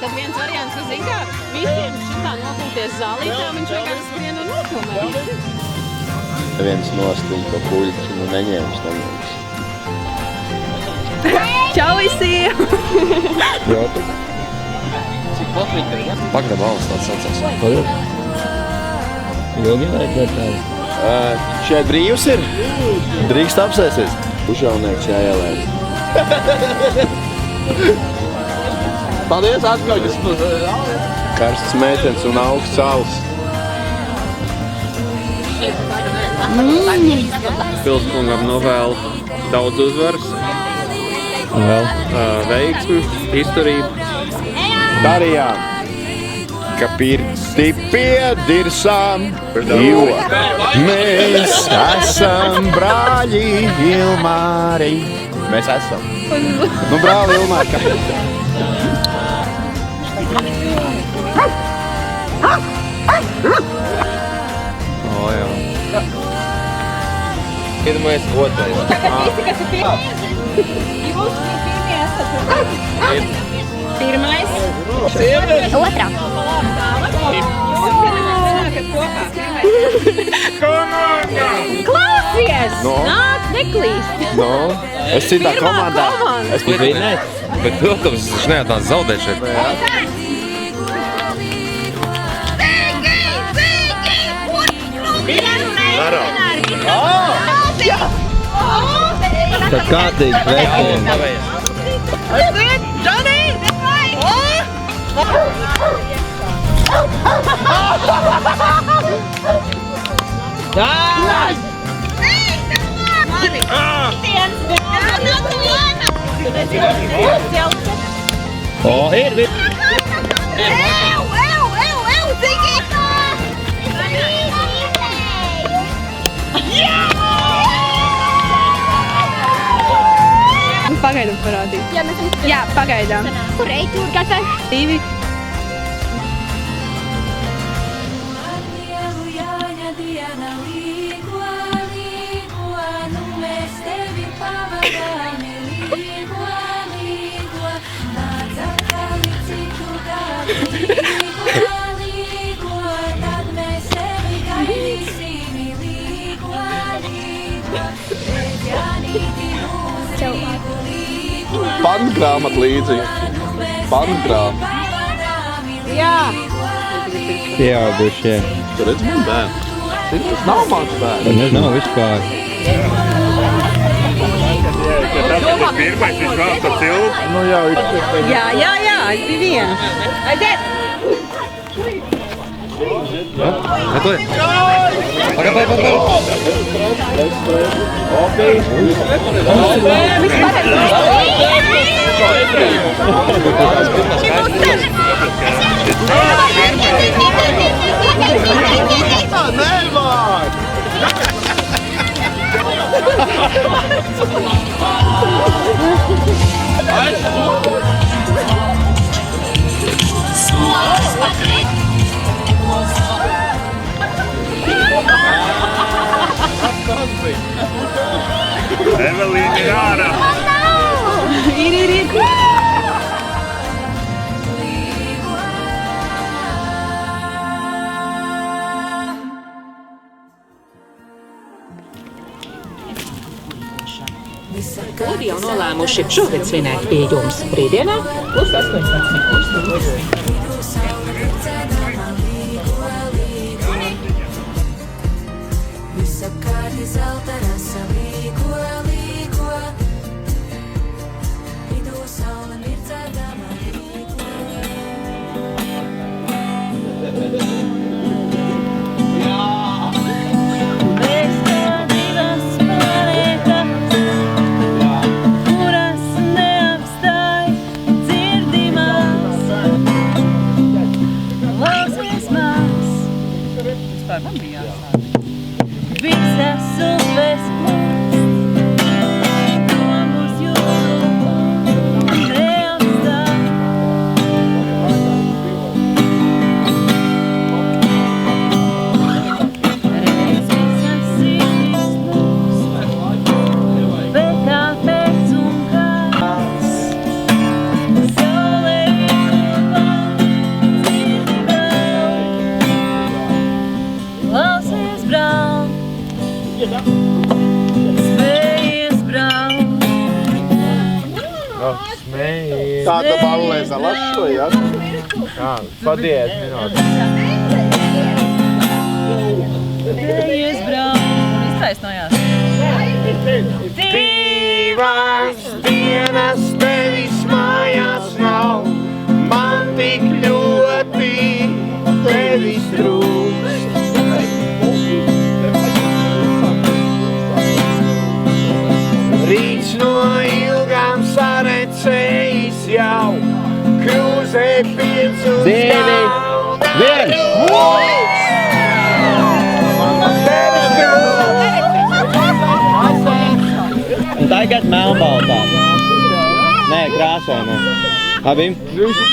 Tad viens variants, ka zin kā, visiem šitā nopūties zālītā, viņš vienkārši skrien un nofilmē. Viens nostīja pa puļķi, nu neņēmis. Čau visiem! Cik pat viņi ir? Pagraba valsts tāds sacās. Ilgi vajadzētu tādu. Šeit brīvs ir? Drīkst apsēsies? Užaunieks jāielēd. Paldies, atskaļas! Karsts meitenes un augsts saules. Pilskungam novēlu daudz uzvaras, veiksmi, izturību. Darījām, ka pirti piedirsām, jo mēs esam brāļi Ilmāri. Mēs esam. Nu, brāli Ilmāri, kāpēc? O, jā. Pirmais, otrais. Tagad visi, kas ir pirmie, jūs pirmie esat. Pirmais. Otrā. Klausies! No. Nāc, neklīst! No, es citā Pirmā komandā. komanda. Es pat vinēt. Bet, protams, es neatnācu zaudēt šeit. Tad kārtīgi vērtējumi. O, ir! Pagaidām parādīt. Jā, pagaidām. Kur ej, tur gatavs? 2. Pantgrāmat līdzi. Pantgrāmat. Jā. Pieaugušie. Tu redz man bērnu? Tas nav mans bērns. Tas nav vispār. Pirmais viņš vēl pa cilpu. Nu jau ir. Jā, es biju viena. Aiziet! Atliek. Evelīna ir ārā. Ir. Kludi jau nolēmuši šogad svinēt pie jums brīvdienā plus 18. Visas upes Smējies. Tāda ballēza lašo, jā? Jā, padies minūtes. Divas dienas tevis mājās nav, man tik ļoti tevis trūkst. Rīts no ilgām sarecējis jau, krūzē 5 galda. 1! Un tagad melnbaltā. Nē, krāsainē. Abim? Viņš ir